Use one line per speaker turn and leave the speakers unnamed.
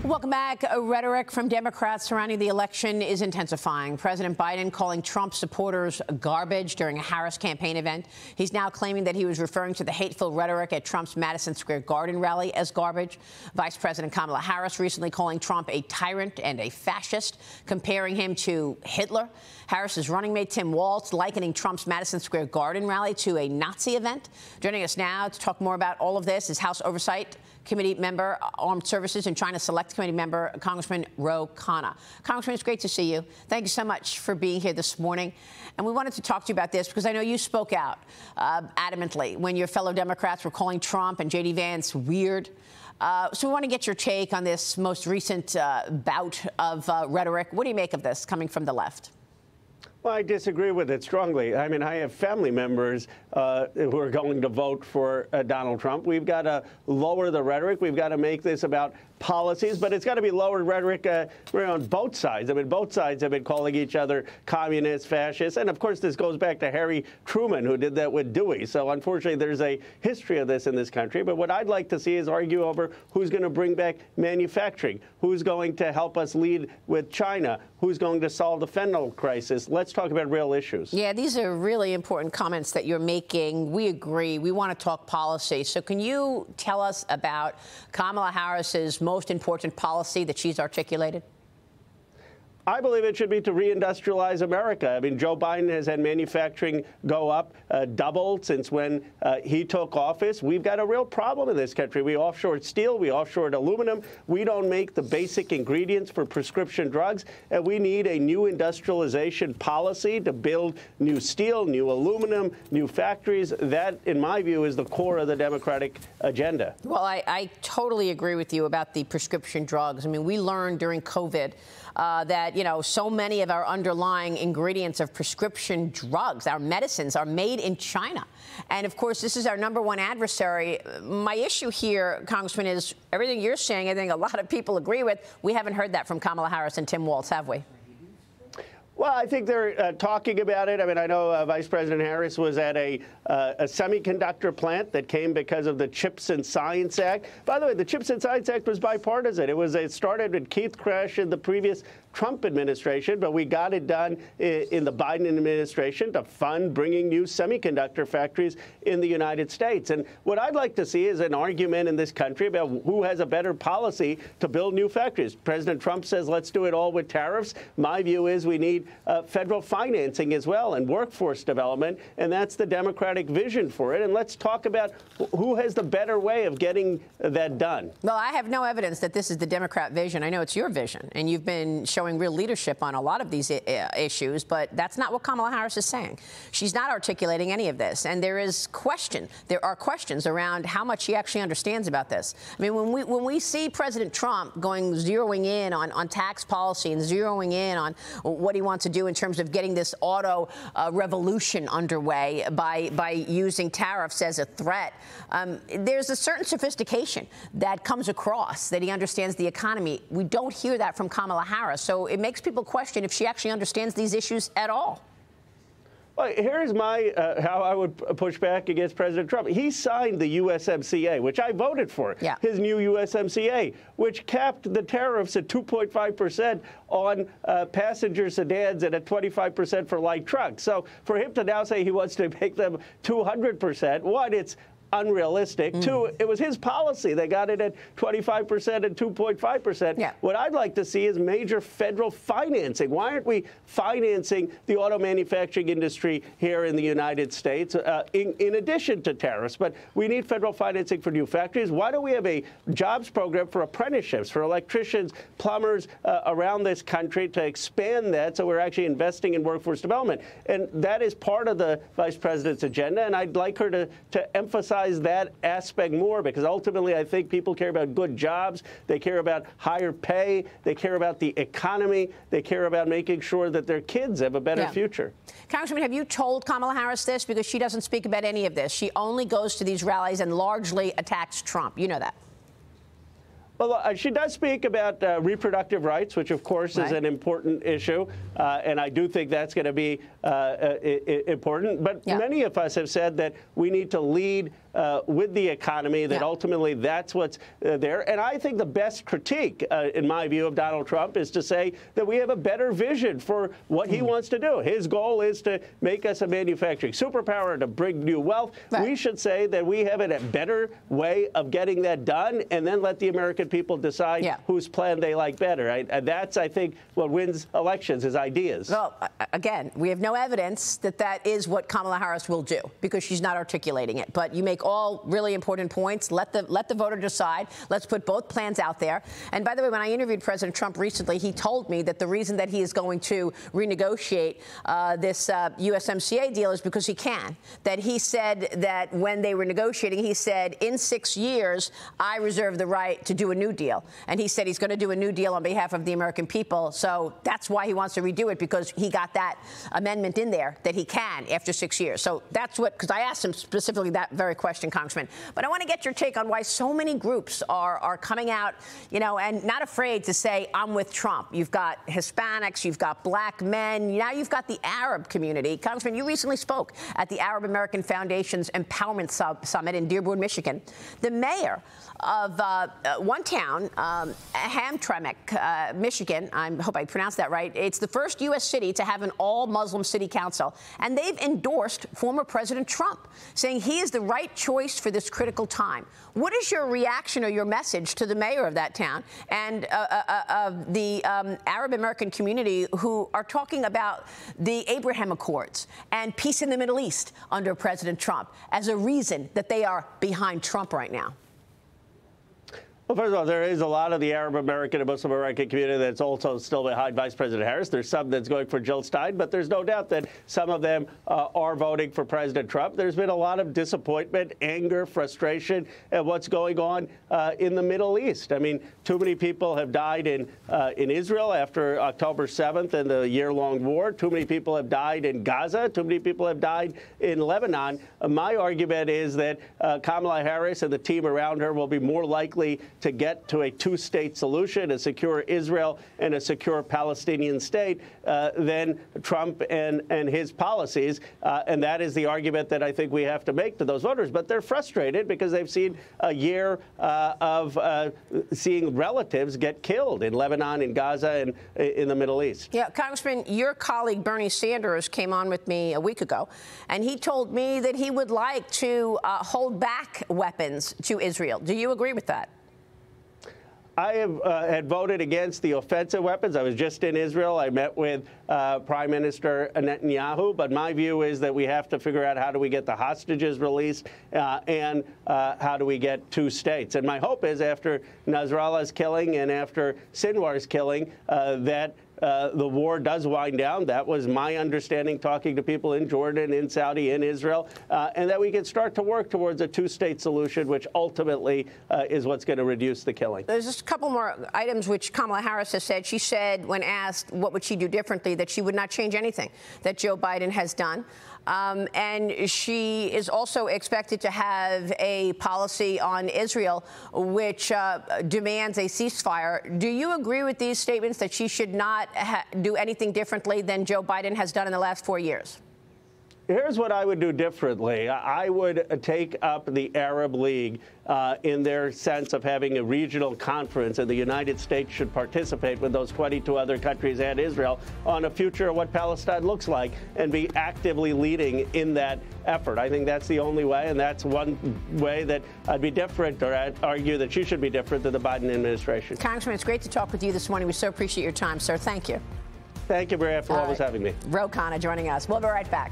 Welcome back. Rhetoric from Democrats surrounding the election is intensifying. President Biden calling Trump supporters garbage during a Harris campaign event. He's now claiming that he was referring to the hateful rhetoric at Trump's Madison Square Garden rally as garbage. Vice President Kamala Harris recently calling Trump a tyrant and a fascist, comparing him to Hitler. Harris's running mate Tim Walz likening Trump's Madison Square Garden rally to a Nazi event. Joining us now to talk more about all of this is House Oversight Committee member, Armed Services and China Select Committee member, Congressman Khanna. Congressman, it's great to see you. Thank you so much for being here this morning. And we wanted to talk to you about this because I know you spoke out adamantly when your fellow Democrats were calling Trump and J.D. Vance weird. So we want to get your take on this most recent bout of rhetoric. What do you make of this coming from the left?
Well, I disagree with it strongly. I mean, I have family members who are going to vote for Donald Trump. We've got to lower the rhetoric. We've got to make this about policies, but it's got to be lowered rhetoric on both sides. I mean, both sides have been calling each other communists, fascists, and of course this goes back to Harry Truman, who did that with Dewey. So unfortunately, there's a history of this in this country. But what I'd like to see is argue over who's going to bring back manufacturing, who's going to help us lead with China, who's going to solve the fentanyl crisis. Let's talk about real issues.
Yeah, these are really important comments that you're making. We agree. We want to talk policy. So can you tell us about Kamala Harris's most important policy that she's articulated?
I believe it should be to reindustrialize America. I mean, Joe Biden has had manufacturing go up double since when he took office. We've got a real problem in this country. We offshored steel. We offshored aluminum. We don't make the basic ingredients for prescription drugs. And we need a new industrialization policy to build new steel, new aluminum, new factories. That, in my view, is the core of the Democratic agenda.
Well, I totally agree with you about the prescription drugs. I mean, we learned during COVID that, you know, so many of our underlying ingredients of prescription drugs, our medicines, are made in China. And, of course, this is our number one adversary. My issue here, Congressman, is everything you're saying, I think a lot of people agree with. We haven't heard that from Kamala Harris and Tim Walz, have we?
Well, I think they're talking about it. I mean, I know Vice President Harris was at a semiconductor plant that came because of the Chips and Science Act. By the way, the Chips and Science Act was bipartisan. It started with Keith Krach in the previous Trump administration, but we got it done in the Biden administration to fund bringing new semiconductor factories in the United States. And what I'd like to see is an argument in this country about who has a better policy to build new factories. President Trump says, let's do it all with tariffs. My view is we need federal financing as well and workforce development, and that's the Democratic vision for it. And let's talk about who has the better way of getting that done.
Well, I have no evidence that this is the Democrat vision. I know it's your vision, and you've been showing real leadership on a lot of these issues, but that's not what Kamala Harris is saying. She's not articulating any of this, and there are questions around how much she actually understands about this. I mean, when we see President Trump zeroing in on tax policy and zeroing in on what he wants to do in terms of getting this auto revolution underway by using tariffs as a threat, there's a certain sophistication that comes across that he understands the economy. We don't hear that from Kamala Harris. So it makes people question if she actually understands these issues at all.
Well, here's my how I would push back against President Trump. He signed the USMCA, which I voted for, his new USMCA, which capped the tariffs at 2.5% on passenger sedans and at 25% for light trucks. So for him to now say he wants to make them 200%, one, it's unrealistic. Two, it was his policy. They got it at 25% and 2.5%. Yeah. What I'd like to see is major federal financing. Why aren't we financing the auto manufacturing industry here in the United States in addition to tariffs? But we need federal financing for new factories. Why don't we have a jobs program for apprenticeships, for electricians, plumbers around this country to expand that so we're actually investing in workforce development? And that is part of the Vice President's agenda, and I'd like her to emphasize that aspect more, because ultimately I think people care about good jobs, they care about higher pay, they care about the economy, they care about making sure that their kids have a better future.
Congressman, have you told Kamala Harris this? Because she doesn't speak about any of this. She only goes to these rallies and largely attacks Trump. You know that.
Well, she does speak about reproductive rights, which, of course, is an important issue. And I do think that's going to be important. But many of us have said that we need to lead with the economy, that ultimately that's what's there. And I think the best critique, in my view, of Donald Trump is to say that we have a better vision for what he wants to do. His goal is to make us a manufacturing superpower, to bring new wealth. We should say that we have a better way of getting that done, and then let the American people decide whose plan they like better. Right? And that's, I think, what wins elections, is ideas.
Well, again, we have no evidence that that is what Kamala Harris will do, because she's not articulating it. But you make all really important points. Let the voter decide. Let's put both plans out there. And by the way, when I interviewed President Trump recently, he told me that the reason that he is going to renegotiate this USMCA deal is because he can. That he said that when they were negotiating, he said, in 6 years, I reserve the right to do a new deal. And he said he's going to do a new deal on behalf of the American people. So that's why he wants to redo it, because he got that amendment in there that he can after 6 years. So that's what, because I asked him specifically that very question, Congressman. But I want to get your take on why so many groups are coming out, you know, and not afraid to say, I'm with Trump. You've got Hispanics, you've got black men, now you've got the Arab community. Congressman, you recently spoke at the Arab American Foundation's Empowerment Summit in Dearborn, Michigan. The mayor of one town, Hamtramck, Michigan, I hope I pronounced that right. It's the first U.S. city to have an all-Muslim city council, and they've endorsed former President Trump, saying he is the right choice for this critical time. What is your reaction or your message to the mayor of that town and the Arab American community who are talking about the Abraham Accords and peace in the Middle East under President Trump as a reason that they are behind Trump right now?
Well, first of all, there is a lot of the Arab American and Muslim American community that's also still behind Vice President Harris. There's some that's going for Jill Stein, but there's no doubt that some of them are voting for President Trump. There's been a lot of disappointment, anger, frustration at what's going on in the Middle East. I mean, too many people have died in Israel after October 7th and the year-long war. Too many people have died in Gaza. Too many people have died in Lebanon. My argument is that Kamala Harris and the team around her will be more likely to get to a two-state solution, a secure Israel and a secure Palestinian state, than Trump and his policies. And that is the argument that I think we have to make to those voters. But they're frustrated because they've seen a year of seeing relatives get killed in Lebanon, in Gaza, and in the Middle East. Yeah,
Congressman, your colleague Bernie Sanders came on with me a week ago, and he told me that he would like to hold back weapons to Israel. Do you agree with that?
I have had voted against the offensive weapons. I was just in Israel. I met with Prime Minister Netanyahu. But my view is that we have to figure out how do we get the hostages released and how do we get two states. And my hope is after Nasrallah's killing and after Sinwar's killing that the war does wind down. That was my understanding talking to people in Jordan, in Saudi, in Israel, and that we can start to work towards a two-state solution, which ultimately is what's going to reduce the killing.
There's just a couple more items which Kamala Harris has said. She said, when asked what would she do differently, that she would not change anything that Joe Biden has done. And she is also expected to have a policy on Israel which demands a ceasefire. Do you agree with these statements that she should not do anything differently than Joe Biden has done in the last 4 years?
Here's what I would do differently. I would take up the Arab League in their sense of having a regional conference, and the United States should participate with those 22 other countries and Israel on a future of what Palestine looks like and be actively leading in that effort. I think that's the only way, and that's one way that I'd be different, or I'd argue that she should be different than the Biden administration.
Congressman, it's great to talk with you this morning. We so appreciate your time, sir. Thank you.
Thank you, Maria, for always having me.
Khanna joining us. We'll be right back.